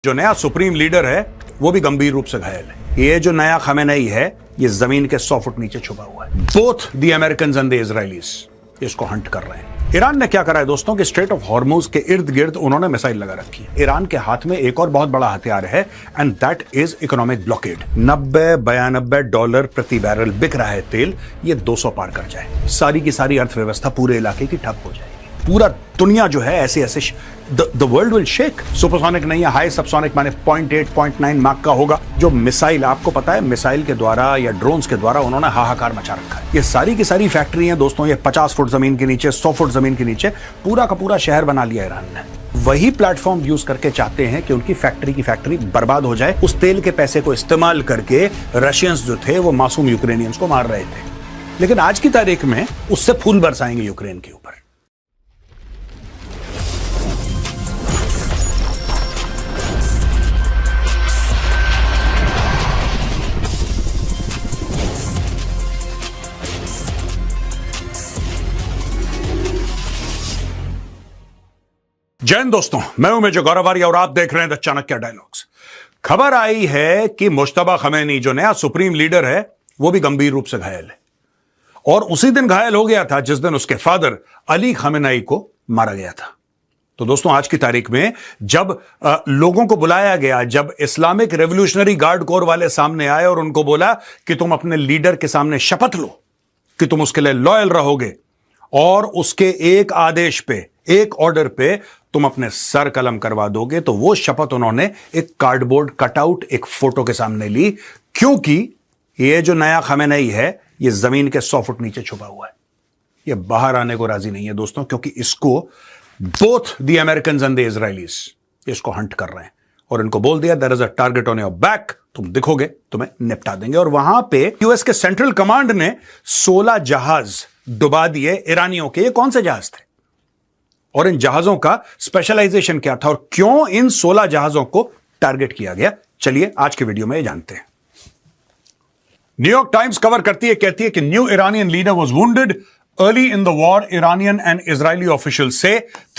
जो नया supreme leader है वो भी गंभीर रूप से घायल है। ये जो नया खमेनेई है ये जमीन के 100 फुट नीचे छुपा हुआ है। Both the American and the Israelis इसको हंट कर रहे हैं। ईरान ने क्या करा है दोस्तों कि स्ट्रेट ऑफ हॉर्मुज के इर्द गिर्द उन्होंने मिसाइल लगा रखी है। ईरान के हाथ में एक और बहुत बड़ा हथियार है and that is economic blockade. 90-92 dollar प्रति बैरल बिक रहा है तेल, ये 200 पार कर जाए, सारी की सारी अर्थव्यवस्था पूरे इलाके की ठप हो जाएगी। पूरा दुनिया जो है ऐसे ऐसे the world will shake. Supersonic नहीं है, हाई सबसोनिक माने 0.8 0.9 मार्क का होगा। जो मिसाइल आपको पता है मिसाइल के द्वारा या ड्रोन्स के द्वारा उन्होंने हाहाकार मचा रखा है। ये सारी की सारी फैक्ट्री हैं दोस्तों, ये 50 फुट जमीन के नीचे, 100 फुट जमीन के नीचे पूरा का पूरा शहर बना लिया ईरान ने। वही प्लेटफॉर्म यूज करके चाहते हैं कि उनकी फैक्ट्री बर्बाद हो जाए। उस तेल के पैसे को इस्तेमाल करके रशियंस जो थे वो मासूम यूक्रेनियंस को मार रहे थे, लेकिन आज की तारीख में उससे फूल बरसाएंगे यूक्रेन के ऊपर। जय हिंद दोस्तों, मैं हूं मेजर गौरव आर्य और आप देख रहे हैं द चाणक्य डायलॉग्स। खबर आई है कि मुश्तबा खमेनी जो नया सुप्रीम लीडर है वो भी गंभीर रूप से घायल है, और उसी दिन घायल हो गया था जिस दिन उसके फादर अली खमेनी को मारा गया था। तो दोस्तों आज की तारीख में जब लोगों को बुलाया गया, जब इस्लामिक रेवोल्यूशनरी गार्ड कोर वाले सामने आए और उनको बोला कि तुम अपने लीडर के सामने शपथ लो कि तुम उसके लिए लॉयल रहोगे और उसके एक आदेश पे, एक ऑर्डर पे तुम अपने सर कलम करवा दोगे, तो वो शपथ उन्होंने एक कार्डबोर्ड कटआउट, एक फोटो के सामने ली, क्योंकि ये जो नया खमेनेई है ये जमीन के 100 फुट नीचे छुपा हुआ है। ये बाहर आने को राजी नहीं है दोस्तों, क्योंकि इसको both the American and the Israelis इसको हंट कर रहे हैं और इनको बोल दिया there is a target on your back, तुम दिखोगे तुम्हें निपटा देंगे। और वहां पे यूएस के सेंट्रल कमांड ने 16 जहाज डुबा दिए ईरानियों के। ये कौन से जहाज थे और इन जहाजों का स्पेशलाइजेशन क्या था और क्यों इन 16 जहाजों को टारगेट किया गया, चलिए आज के वीडियो में ये जानते हैं। न्यूयॉर्क टाइम्स कवर करती है, कहती है कि new Iranian leader was wounded early in the war. Iranian and Israeli officials say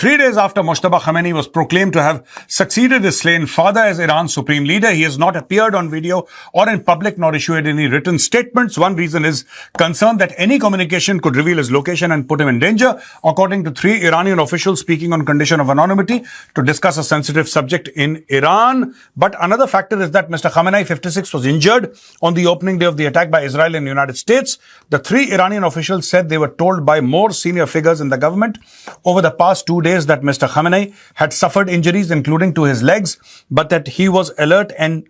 3 days after Mojtaba Khamenei was proclaimed to have succeeded his slain father as Iran's supreme leader, he has not appeared on video or in public nor issued any written statements. One reason is concern that any communication could reveal his location and put him in danger, according to 3 Iranian officials speaking on condition of anonymity to discuss a sensitive subject in Iran. But another factor is that Mr. Khamenei, 56, was injured on the opening day of the attack by Israel in the United States. The 3 Iranian officials said they were told by more senior figures in the government over the past 2 days that Mr. Khamenei had suffered injuries including to his legs, but that he was alert and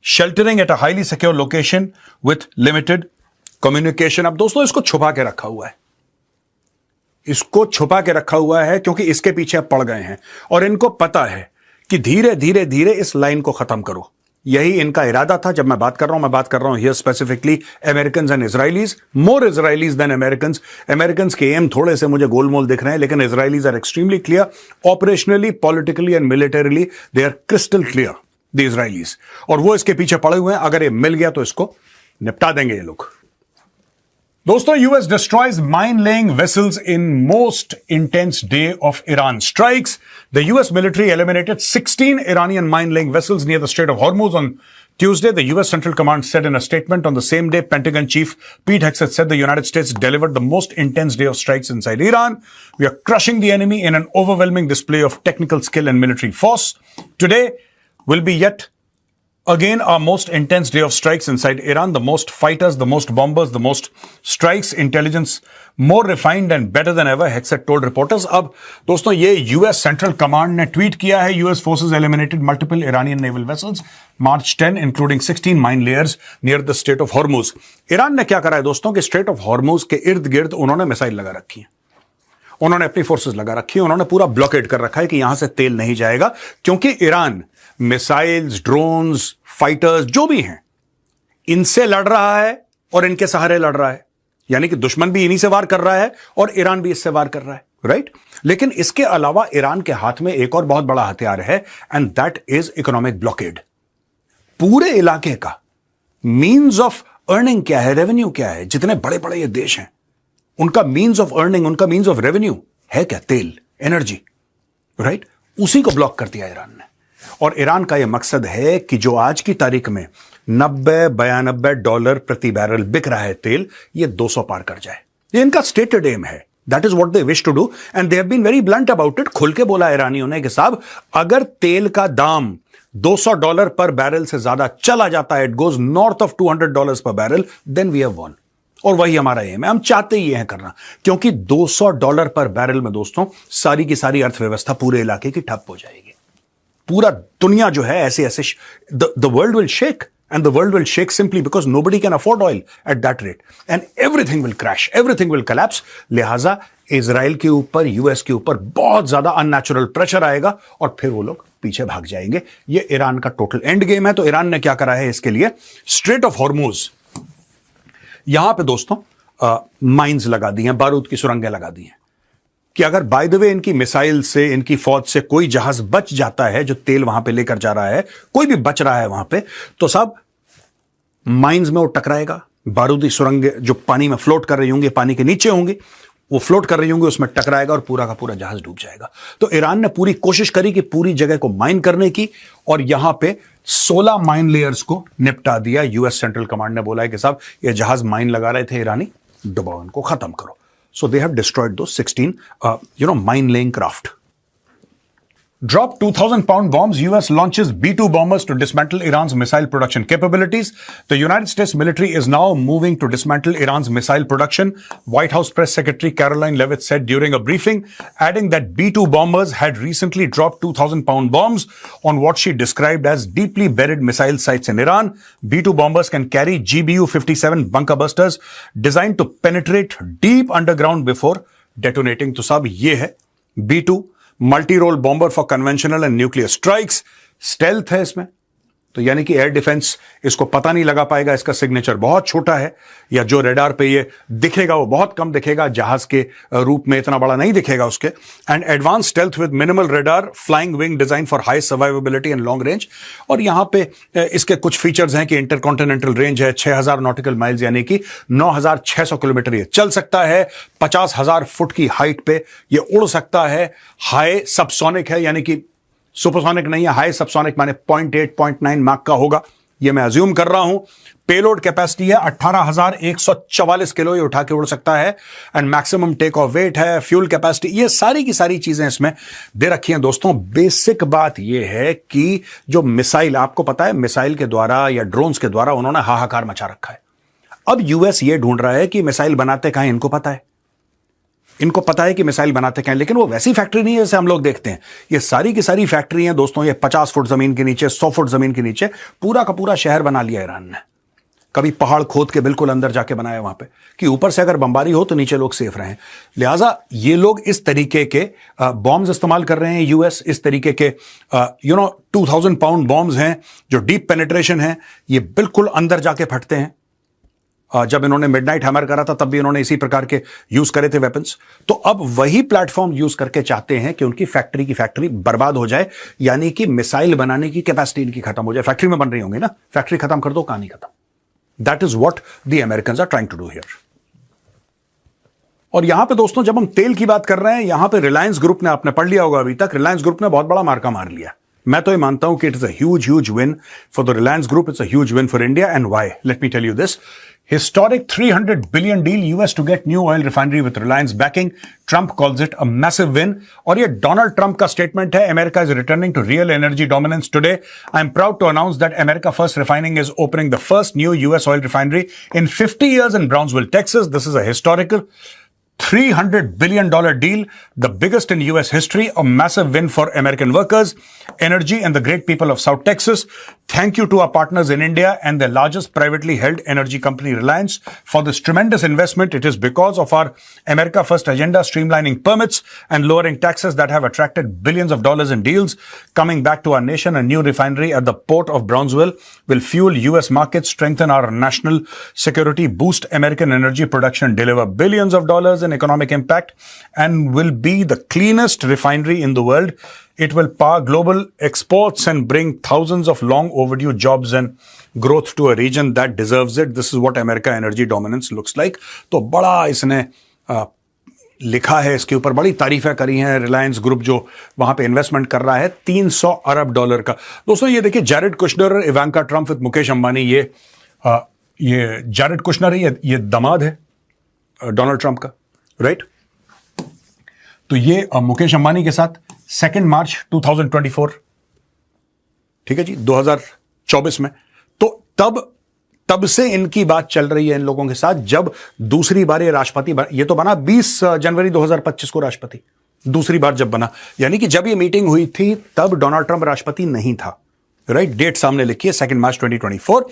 sheltering at a highly secure location with limited communication. अब दोस्तों इसको छुपा के रखा हुआ है, इसको छुपा के रखा हुआ है क्योंकि इसके पीछे अब पड़ गए हैं और इनको पता है कि धीरे धीरे धीरे इस लाइन को खत्म करो। यही इनका इरादा था। जब मैं बात कर रहा हूं here specifically American and Israelis, more Israelis than American. American के एम थोड़े से मुझे गोलमोल दिख रहे हैं, लेकिन Israelis are extremely clear operationally, politically and militarily, they are crystal clear the Israelis, और वो इसके पीछे पड़े हुए हैं। अगर ये मिल गया तो इसको निपटा देंगे ये लोग। दोस्तों, US destroys mine-laying vessels in most intense day of Iran strikes. The US military eliminated 16 Iranian mine-laying vessels near the Strait of Hormuz on Tuesday. The US Central Command said in a statement. On the same day, Pentagon Chief Pete Hegseth said the United States delivered the most intense day of strikes inside Iran. We are crushing the enemy in an overwhelming display of technical skill and military force. Today will be yet again our most intense day of strikes inside Iran. The most fighters, the most bombers, the most strikes, intelligence more refined and better than ever, Hegseth told reporters. अब दोस्तों ये US central command ने tweet किया है, US forces eliminated multiple Iranian naval vessels March 10 including 16 mine layers near the Strait of Hormuz. Iran ने क्या करा है दोस्तों कि स्ट्रेट ऑफ हॉर्मुज के इर्द गिर्द उन्होंने मिसाइल लगा रखी है, उन्होंने अपनी फोर्सेस लगा रखी है, उन्होंने पूरा ब्लॉकेड कर रखा है कि यहां से तेल नहीं जाएगा, क्योंकि ईरान मिसाइल्स, ड्रोन्स, फाइटर्स जो भी हैं इनसे लड़ रहा है और इनके सहारे लड़ रहा है, यानी कि दुश्मन भी इन्हीं से वार कर रहा है और ईरान भी इससे वार कर रहा है, राइट। लेकिन इसके अलावा ईरान के हाथ में एक और बहुत बड़ा हथियार है and that is economic blockade. पूरे इलाके का मीन्स ऑफ अर्निंग क्या है, रेवेन्यू क्या है, जितने बड़े बड़े ये देश हैं उनका मीन्स ऑफ अर्निंग, उनका मीन्स ऑफ रेवेन्यू है क्या, तेल, एनर्जी, राइट। उसी को ब्लॉक कर दिया ईरान ने। और ईरान का यह मकसद है कि जो आज की तारीख में 90-92 डॉलर प्रति बैरल बिक रहा है तेल, ये 200 पार कर जाए। ये इनका स्टेटेड एम है। That is what they wish to do and they have been very blunt about it. खुल के बोला ईरानियों ने कि साहब, अगर तेल का दाम $200 पर बैरल से ज्यादा चला जाता है, it goes north of $200 per barrel, then we have won. और वही हमारा एम है, हम चाहते ही हैं करना, क्योंकि $200 पर बैरल में दोस्तों सारी की सारी अर्थव्यवस्था पूरे इलाके की ठप हो जाएगी। पूरा दुनिया जो है ऐसे ऐसे the world will shake and the world will shake simply because nobody can afford oil at that rate and everything will crash, everything will collapse। लिहाजा इजराइल के ऊपर, यूएस के ऊपर बहुत ज्यादा अननेचुरल प्रेशर आएगा और फिर वो लोग पीछे भाग जाएंगे। ये ईरान का टोटल एंड गेम है। तो ईरान ने क्या करा है इसके लिए, स्ट्रेट ऑफ हॉर्मुज, यहां पे दोस्तों माइंस लगा दी हैं, बारूद की सुरंगें लगा दी हैं कि अगर बाय द वे इनकी मिसाइल से, इनकी फौज से कोई जहाज बच जाता है जो तेल वहां पे लेकर जा रहा है, कोई भी बच रहा है वहां पे, तो साहब माइंस में वो टकराएगा। बारूदी सुरंगें जो पानी में फ्लोट कर रही होंगी, पानी के नीचे होंगी, वो फ्लोट कर रही होंगी, उसमें टकराएगा और पूरा का पूरा जहाज डूब जाएगा। तो ईरान ने पूरी कोशिश करी कि पूरी जगह को माइन करने की, और यहां पे 16 माइन लेयर्स को निपटा दिया। यूएस सेंट्रल कमांड ने बोला है कि साहब, ये जहाज माइन लगा रहे थे ईरानी, डुबाओ इनको, खत्म करो। So they have destroyed those 16, mine-laying craft. Drop 2,000-pound bombs. U.S. launches B-2 bombers to dismantle Iran's missile production capabilities. The United States military is now moving to dismantle Iran's missile production. White House Press Secretary Caroline Leavitt said during a briefing, adding that B-2 bombers had recently dropped 2,000-pound bombs on what she described as deeply buried missile sites in Iran. B-2 bombers can carry GBU-57 bunker busters designed to penetrate deep underground before detonating. तो साहब ये है B-2 multi role bomber for conventional and nuclear strikes. Stealth है इसमें, तो यानी कि air defence इसको पता नहीं लगा पाएगा। इसका सिग्नेचर बहुत छोटा है, या जो रेडार पे ये दिखेगा वो बहुत कम दिखेगा, जहाज के रूप में इतना बड़ा नहीं दिखेगा उसके। And advance stealth with minimal radar, flying wing design for high survivability and long range. और यहां पे इसके कुछ फीचर्स हैं कि इंटरकॉन्टिनेंटल रेंज है 6,000 नॉटिकल माइल्स, यानी कि 9,600 किलोमीटर ये चल सकता है। 50,000 फुट की हाइट पे ये उड़ सकता है। हाई सबसोनिक है, यानी कि सुपरसोनिक नहीं है, हाई सबसोनिक माने 0.8 0.9 माक का होगा, ये मैं अज्यूम कर रहा हूं। पेलोड कैपेसिटी है 18,144 किलो, ये उठा के उड़ सकता है। And maximum take off weight है, फ्यूल कैपेसिटी, ये सारी की सारी चीजें इसमें दे रखी हैं दोस्तों। बेसिक बात ये है कि जो मिसाइल, आपको पता है मिसाइल के द्वारा या ड्रोन्स के द्वारा उन्होंने हाहाकार मचा रखा है। अब यूएस ये ढूंढ रहा है कि मिसाइल बनाते कहां, इनको पता है, इनको पता है कि मिसाइल बनाते क्या, लेकिन वो वैसी फैक्ट्री नहीं है जैसे हम लोग देखते हैं। ये सारी की सारी फैक्ट्री हैं दोस्तों, ये 50 फुट जमीन के नीचे, 100 फुट जमीन के नीचे पूरा का पूरा शहर बना लिया ईरान ने। कभी पहाड़ खोद के बिल्कुल अंदर जाके बनाया वहां पे, कि ऊपर से अगर बमबारी हो तो नीचे लोग सेफ रहें। लिहाजा ये लोग इस तरीके के बॉम्ब्स इस्तेमाल कर रहे हैं। यूएस इस तरीके के 2,000 पाउंड बॉम्ब्स हैं जो डीप पेनिट्रेशन है, ये बिल्कुल अंदर जाके फटते हैं। जब इन्होंने मिडनाइट हैमर करा था तब भी इन्होंने इसी प्रकार के यूज करे थे वेपन्स। तो अब वही प्लेटफॉर्म यूज करके चाहते हैं कि उनकी फैक्ट्री की फैक्ट्री बर्बाद हो जाए, यानी कि मिसाइल बनाने की कैपेसिटी इनकी खत्म हो जाए। फैक्ट्री में बन रही होंगी ना, फैक्ट्री खत्म कर दो, कहानी खत्म। That is what the Americans are trying to do here. और यहां पे दोस्तों जब हम तेल की बात कर रहे हैं, यहां पे रिलायंस ग्रुप ने, आपने पढ़ लिया होगा अभी तक, रिलायंस ग्रुप ने बहुत बड़ा मार्का मार लिया। मैं तो ये मानता हूं कि it is a huge win for the Reliance group, it's a huge win for India. And why, let me tell you this. Historic $300 billion deal US to get new oil refinery with Reliance backing. Trump calls it a massive win. और ये Donald Trump का statement है, America is returning to real energy dominance today. I'm proud to announce that America First Refining is opening the first new US oil refinery in 50 years in Brownsville, Texas. This is a historical $300 billion deal, the biggest in US history, a massive win for American workers, energy, and the great people of South Texas. Thank you to our partners in India and the largest privately held energy company, Reliance, for this tremendous investment. It is because of our America First agenda, streamlining permits and lowering taxes, that have attracted billions of dollars in deals coming back to our nation. A new refinery at the port of Brownsville will fuel US markets, strengthen our national security, boost American energy production, deliver billions of dollars in economic impact, and will be the cleanest refinery in the world. It will power global exports and bring thousands of long overdue jobs and growth to a region that deserves it. This is what America energy dominance looks like. तो बड़ा इसने लिखा है इसके ऊपर, बड़ी तारीफें करी हैं रिलायंस ग्रुप जो वहां पे इन्वेस्टमेंट कर रहा है $300 अरब का। दोस्तों ये देखिए, Jared Kushner, Ivanka Trump with Mukesh Ambani, ये जैरेड कुशनर है, ये दामाद है डोनाल्ड ट्रंप का, राइट। तो ये मुकेश अंबानी के साथ 2 मार्च 2024, ठीक है जी, 2024 में। तो तब से इनकी बात चल रही है इन लोगों के साथ, जब दूसरी बार ये राष्ट्रपति ये तो बना 20 जनवरी 2025 को राष्ट्रपति, दूसरी बार जब बना, यानी कि जब ये मीटिंग हुई थी तब डोनाल्ड ट्रंप राष्ट्रपति नहीं था, राइट। डेट सामने लिखी है 2 मार्च 2024।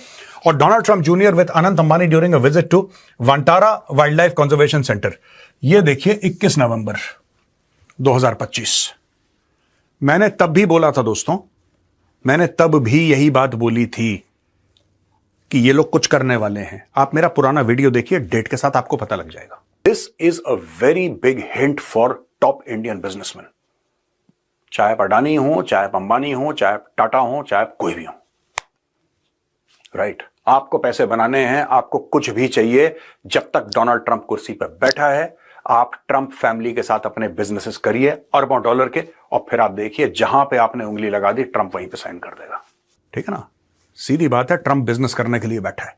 और Donald Trump Junior with Anant Ambani during a visit to Vantara wildlife conservation centre, ये देखिए 21 नवंबर 2025। मैंने तब भी बोला था दोस्तों, मैंने तब भी यही बात बोली थी कि ये लोग कुछ करने वाले हैं। आप मेरा पुराना वीडियो देखिए, डेट के साथ आपको पता लग जाएगा। This is a very big hint for top Indian businessman, चाहे आप अडानी हो, चाहे आप अंबानी हो, चाहे आप टाटा हो, चाहे आप कोई भी हो, राइट। आपको पैसे बनाने हैं, आपको कुछ भी चाहिए, जब तक डोनाल्ड ट्रंप कुर्सी पर बैठा है, आप ट्रंप फैमिली के साथ अपने बिजनेसेस करिए अरबों डॉलर के, और फिर आप देखिए जहां पे आपने उंगली लगा दी ट्रंप वहीं पे साइन कर देगा, ठीक है ना। सीधी बात है, ट्रंप बिजनेस करने के लिए बैठा है।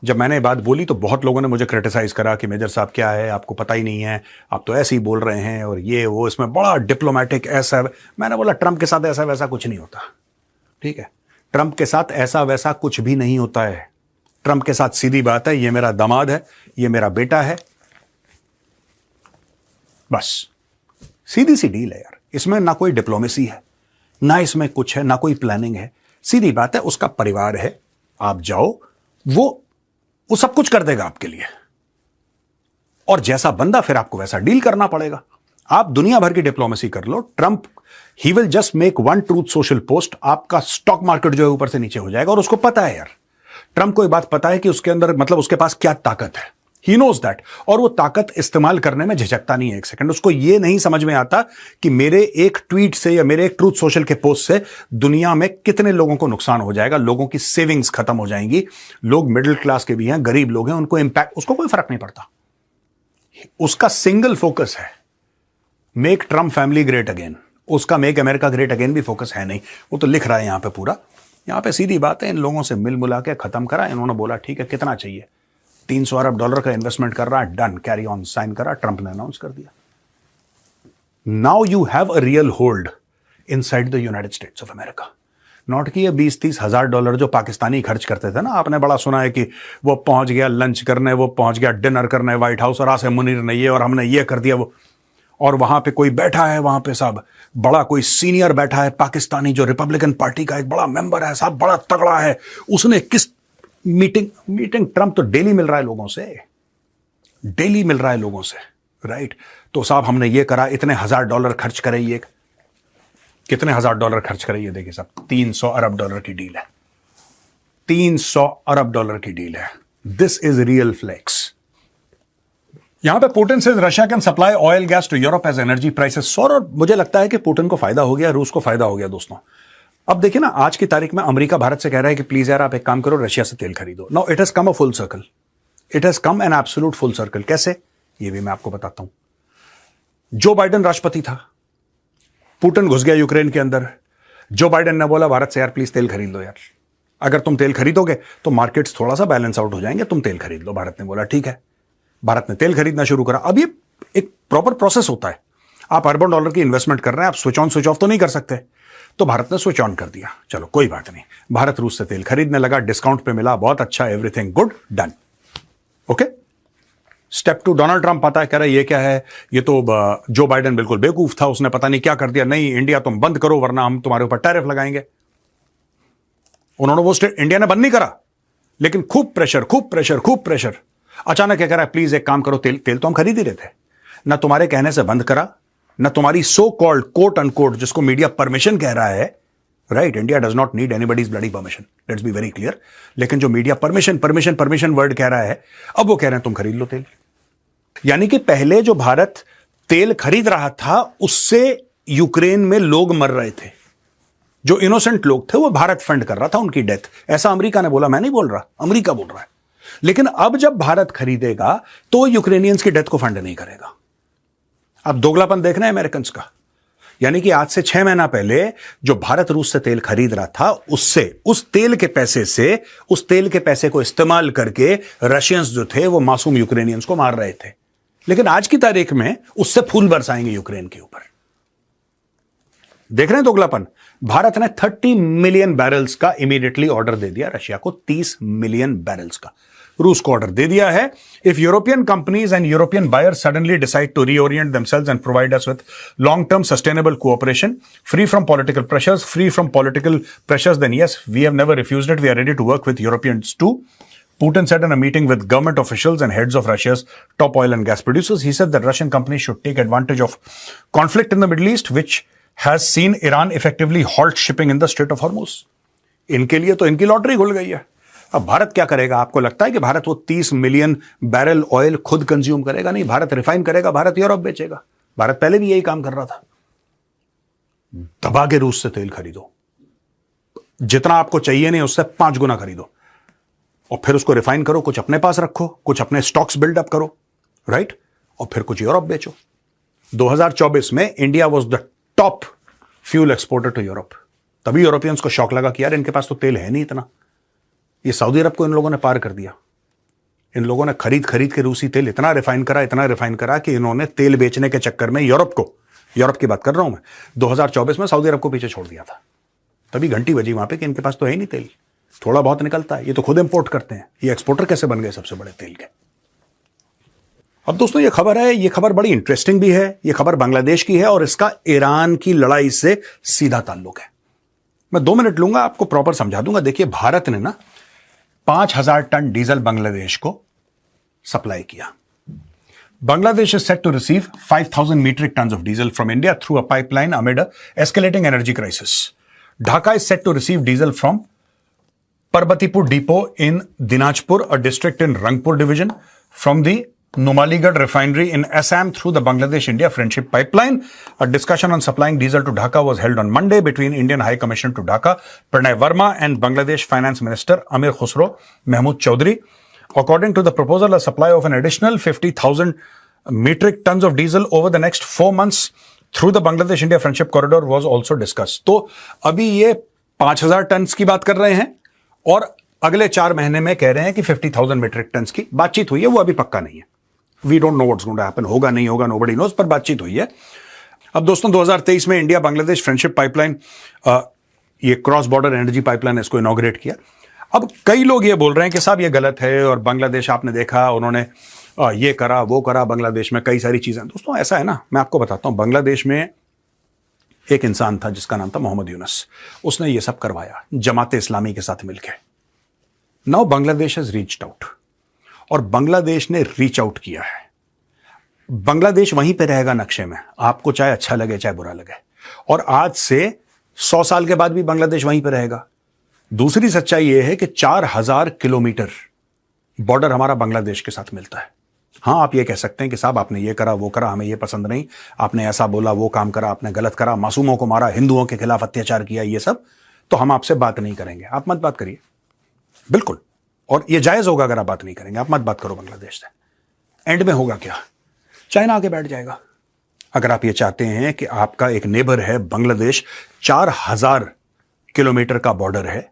जब मैंने बात बोली तो बहुत लोगों ने मुझे क्रिटिसाइज करा कि मेजर साहब क्या है, आपको पता ही नहीं है, आप तो ऐसे ही बोल रहे हैं, और ये वो इसमें बड़ा डिप्लोमेटिक ऐसा। मैंने बोला ट्रंप के साथ ऐसा वैसा कुछ नहीं होता, ठीक है। ट्रंप के साथ ऐसा वैसा कुछ भी नहीं होता है। ट्रंप के साथ सीधी बात है, ये मेरा दामाद है, ये मेरा बेटा है, बस सीधी सी डील है यार। इसमें ना कोई डिप्लोमेसी है, ना इसमें कुछ है, ना कोई प्लानिंग है। सीधी बात है, उसका परिवार है, आप जाओ, वो सब कुछ कर देगा आपके लिए, और जैसा बंदा फिर आपको वैसा डील करना पड़ेगा। आप दुनिया भर की डिप्लोमेसी कर लो, Trump he will just make one Truth Social post, आपका स्टॉक मार्केट जो है ऊपर से नीचे हो जाएगा। और उसको पता है यार, ट्रंप को ये बात पता है कि उसके अंदर, मतलब उसके पास क्या ताकत है, ही नोज दैट, और वो ताकत इस्तेमाल करने में झिझकता नहीं है एक सेकंड। उसको ये नहीं समझ में आता कि मेरे एक ट्वीट से या मेरे एक ट्रूथ सोशल के पोस्ट से दुनिया में कितने लोगों को नुकसान हो जाएगा, लोगों की सेविंग्स खत्म हो जाएंगी, लोग मिडिल क्लास के भी हैं, गरीब लोग हैं, उनको इंपैक्ट, उसको कोई फर्क नहीं पड़ता। उसका सिंगल फोकस है make Trump family great again, उसका मेक अमेरिका ग्रेट अगेन भी फोकस है नहीं। वो तो लिख रहा है यहां पे पूरा, यहां पे सीधी बात है, इन लोगों से मिल मुला के खत्म करा। इन्होंने बोला ठीक है, कितना चाहिए, $300 अरब का इन्वेस्टमेंट कर रहा है, डन, कैरी ऑन, साइन करा, ट्रंप ने अनाउंस कर दिया। Now you have a real hold inside the United states of America. Not कि ये $20-30 हजार जो पाकिस्तानी खर्च करते थे ना, आपने बड़ा सुना है कि वो पहुंच गया लंच करने, वो पहुंच गया डिनर करने व्हाइट हाउस, और आसिम मुनीर ने ये, और हमने ये कर दिया वो, और वहां पे कोई बैठा है, वहां पे साहब बड़ा कोई सीनियर बैठा है पाकिस्तानी, जो रिपब्लिकन पार्टी का एक बड़ा मेंबर है साहब, बड़ा तगड़ा है, उसने किस मीटिंग ट्रंप तो डेली मिल रहा है लोगों से, डेली मिल रहा है लोगों से, राइट। तो साहब हमने ये करा, इतने $1000 खर्च करे, ये कितने $1000 खर्च करे, ये देखिए साहब, $300 अरब की डील है, $300 अरब की डील है। This is real flex. यहां पे पुतिन से Russia can supply oil gas to Europe as energy prices soar, और मुझे लगता है कि पुतिन को फायदा हो गया, रूस को फायदा हो गया दोस्तों। अब देखिए ना, आज की तारीख में अमेरिका भारत से कह रहा है कि प्लीज यार आप एक काम करो, रशिया से तेल खरीदो। Now it has come a full circle, it has come an absolute full circle. कैसे, ये भी मैं आपको बताता हूं। जो बाइडेन राष्ट्रपति था, पुतिन घुस गया यूक्रेन के अंदर, जो बाइडेन ने बोला भारत से यार प्लीज तेल खरीद लो यार, अगर तुम तेल खरीदोगे तो मार्केट्स थोड़ा सा बैलेंस आउट हो जाएंगे, तुम तेल खरीद लो। भारत ने बोला ठीक है, भारत ने तेल खरीदना शुरू करा। अब ये एक प्रॉपर प्रोसेस होता है, आप अरबों डॉलर की इन्वेस्टमेंट कर रहे हैं, आप स्विच ऑन स्विच ऑफ तो नहीं कर सकते, तो भारत ने स्विच ऑन कर दिया। चलो कोई बात नहीं, भारत रूस से तेल खरीदने लगा, डिस्काउंट पे मिला, बहुत अच्छा, everything good, done, okay. Step 2, Donald Trump आता है, कह रहा है ये क्या है, ये तो जो बाइडेन बिल्कुल बेवकूफ था, उसने पता नहीं क्या कर दिया, नहीं इंडिया तुम बंद करो वरना हम तुम्हारे ऊपर टैरिफ लगाएंगे। उन्होंने वो इंडिया ने बंद नहीं करा, लेकिन खूब प्रेशर। अचानक क्या कह रहा है, प्लीज एक काम करो, तेल तो हम खरीद ही रहे थे, ना तुम्हारे कहने से बंद करा, ना तुम्हारी सो कॉल्ड कोट अनकोट, जिसको मीडिया परमिशन कह रहा है, right, India does not need anybody's bloody permission, let's be very clear, लेकिन जो मीडिया परमिशन वर्ड कह रहा है, अब वो कह रहे हैं तुम खरीद लो तेल। यानी कि पहले जो भारत तेल खरीद रहा था, उससे यूक्रेन में लोग मर रहे थे, जो इनोसेंट लोग थे, वो भारत फंड कर रहा था उनकी डेथ। ऐसा अमेरिका ने बोला, मैं नहीं बोल रहा, अमेरिका बोल रहा है। लेकिन अब जब भारत खरीदेगा तो यूक्रेनियंस की डेथ को फंड नहीं करेगा, अब दोगलापन देख रहे हैं अमेरिकन का। यानी कि आज से 6 महीना पहले जो भारत रूस से तेल खरीद रहा था, उससे उस तेल के पैसे को इस्तेमाल करके रशियंस जो थे वो मासूम यूक्रेनियंस को मार रहे थे। लेकिन आज की तारीख में उससे फूल बरसाएंगे यूक्रेन के ऊपर। देख रहे हैं दोगलापन। भारत ने 30 मिलियन बैरल्स का इमीडिएटली ऑर्डर दे दिया रशिया को, 30 मिलियन बैरल्स का रूस को ऑर्डर दे दिया है। If European companies and European buyers suddenly decide to reorient themselves and provide us with long term sustainable cooperation free from political pressures, then yes, we have never refused it, we are ready to work with Europeans too. Putin said in a meeting with government officials and heads of Russia's top oil and gas producers, he said that Russian companies should take advantage of conflict in the Middle East, which has seen Iran effectively halt shipping in the Strait of Hormuz. इनके लिए तो इनकी lottery खुल गई है। अब भारत क्या करेगा? आपको लगता है कि भारत वो 30 मिलियन बैरल ऑयल खुद कंज्यूम करेगा? नहीं, भारत रिफाइन करेगा, भारत यूरोप बेचेगा। भारत पहले भी यही काम कर रहा था। दबा के रूस से तेल खरीदो, जितना आपको चाहिए नहीं उससे 5 गुना खरीदो, और फिर उसको रिफाइन करो, कुछ अपने पास रखो, कुछ अपने स्टॉक्स बिल्डअप करो, राइट, और फिर कुछ यूरोप बेचो। 2024 में India was the top fuel exporter to Europe. तभी यूरोपियंस को शॉक लगा कि यार इनके पास तो तेल है नहीं इतना। ये सऊदी अरब को इन लोगों ने पार कर दिया। इन लोगों ने खरीद के रूसी तेल इतना रिफाइन करा कि इन्होंने तेल बेचने के चक्कर में यूरोप की बात कर रहा हूं मैं, 2024 में सऊदी अरब को पीछे छोड़ दिया था। तभी घंटी बजी वहां पे कि इनके पास तो है ही नहीं तेल, थोड़ा बहुत निकलता है, ये तो खुद इंपोर्ट करते हैं। ये एक्सपोर्टर कैसे बन गए सबसे बड़े तेल के? अब दोस्तों ये खबर बड़ी इंटरेस्टिंग भी है। ये खबर बांग्लादेश की है और इसका ईरान की लड़ाई से सीधा ताल्लुक है। मैं 2 मिनट लूंगा, आपको प्रॉपर समझा दूंगा। देखिए, भारत ने ना 5000 टन डीजल बांग्लादेश को सप्लाई किया। Bangladesh is set to receive 5,000 metric tons of diesel from India through a pipeline amid a escalating energy crisis. Dhaka is set to receive diesel from Parbatipur depot in Dinajpur, a district in Rangpur division, from the Numaligarh refinery in Assam through the Bangladesh-India Friendship Pipeline. A discussion on supplying diesel to Dhaka was held on Monday between Indian High Commissioner to Dhaka, Pranay Verma, and Bangladesh Finance Minister Amir Khusro Mahmood Chowdhury. According to the proposal, a supply of an additional 50,000 metric tons of diesel over the next 4 months through the Bangladesh-India Friendship Corridor was also discussed. तो अभी ये 5,000 ton की बात कर रहे हैं और अगले 4 महीने में कह रहे हैं कि 50,000 मीट्रिक टन की बातचीत हुई है। वो अभी पक्का नहीं है। We don't know what's going to happen, होगा नहीं होगा, नोबडी नोज, पर बातचीत हुई है। अब दोस्तों 2023 में इंडिया बांग्लादेश फ्रेंडशिप पाइपलाइन, ये क्रॉस बॉर्डर एनर्जी पाइपलाइन, इसको इनॉग्रेट किया। अब कई लोग ये बोल रहे हैं कि साहब ये गलत है, और बांग्लादेश आपने देखा उन्होंने ये करा वो करा, बांग्लादेश में कई सारी चीजें। दोस्तों ऐसा है ना, मैं आपको बताता हूं, बांग्लादेश में एक इंसान था जिसका नाम था मोहम्मद यूनुस। उसने ये सब करवाया जमाते इस्लामी के साथ मिलकर। Now Bangladesh has reached out, और बांग्लादेश ने रीच आउट किया है। बांग्लादेश वहीं पे रहेगा नक्शे में, आपको चाहे अच्छा लगे चाहे बुरा लगे, और आज से 100 साल के बाद भी बांग्लादेश वहीं पे रहेगा। दूसरी सच्चाई यह है कि 4000 किलोमीटर बॉर्डर हमारा बांग्लादेश के साथ मिलता है। हां, आप ये कह सकते हैं कि साहब आपने ये करा वो करा, हमें ये पसंद नहीं, आपने ऐसा बोला वो काम करा, आपने गलत करा, मासूमों को मारा, हिंदुओं के खिलाफ अत्याचार किया, ये सब, तो हम आपसे बात नहीं करेंगे। आप मत बात करिए, बिल्कुल, और ये जायज होगा अगर आप बात नहीं करेंगे। आप मत बात करो बांग्लादेश से। एंड में होगा क्या? चाइना आके बैठ जाएगा। अगर आप ये चाहते हैं कि आपका एक नेबर है बांग्लादेश, 4000 किलोमीटर का बॉर्डर है,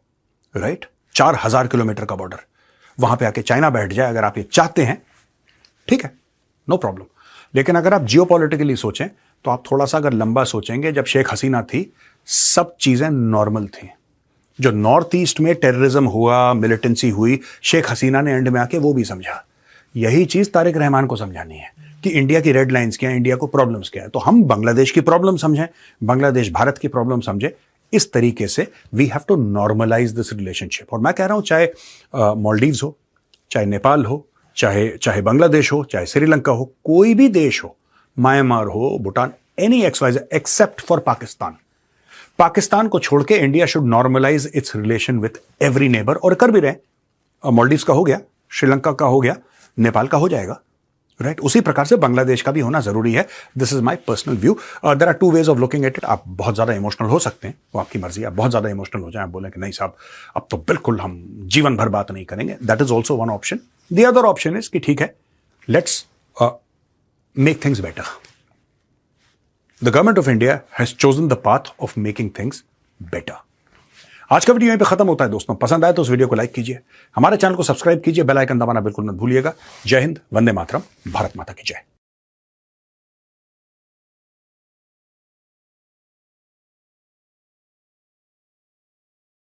राइट, 4000 किलोमीटर का बॉर्डर, वहां पे आके चाइना बैठ जाए, अगर आप ये चाहते हैं, ठीक है, नो प्रॉब्लम। लेकिन अगर आप जियोपॉलिटिकली सोचें तो आप थोड़ा सा अगर लंबा सोचेंगे, जब शेख हसीना थी सब चीजें नॉर्मल थी। जो नॉर्थ ईस्ट में टेररिज्म हुआ, मिलिटेंसी हुई, शेख हसीना ने एंड में आके वो भी समझा। यही चीज तारिक रहमान को समझानी है कि इंडिया की रेड लाइंस क्या है, इंडिया को प्रॉब्लम्स क्या है। तो हम बांग्लादेश की प्रॉब्लम समझें, बांग्लादेश भारत की प्रॉब्लम समझे। इस तरीके से we have to normalise this relationship. और मैं कह रहा हूं, चाहे मालदीव्स हो, चाहे नेपाल हो, चाहे बांग्लादेश हो, चाहे श्रीलंका हो, कोई भी देश हो, म्यांमार हो, Bhutan, any XYZ except for Pakistan. Pakistan को छोड़ के India should normalise its relation with every neighbour, और कर भी रहे। मालदीव्स का हो गया, श्रीलंका का हो गया, नेपाल का हो जाएगा, राइट। उसी प्रकार से बांग्लादेश का भी होना जरूरी है। This is my personal view. There are 2 ways of looking at it. आप बहुत ज्यादा इमोशनल हो सकते हैं, वो आपकी मर्जी है। आप बहुत ज्यादा इमोशनल हो जाए, आप बोलें कि नहीं साहब अब तो बिल्कुल हम जीवन भर बात नहीं करेंगे, that is also one option. The other option is कि ठीक है, let's make things better. The government of India has chosen the path of making things better. आज का वीडियो यहीं पे खत्म होता है दोस्तों। पसंद आए तो उस वीडियो को लाइक कीजिए, हमारे चैनल को सब्सक्राइब कीजिए, बेल आइकन दबाना बिल्कुल मत भूलिएगा। जय हिंद, वंदे मातरम, भारत माता की जय।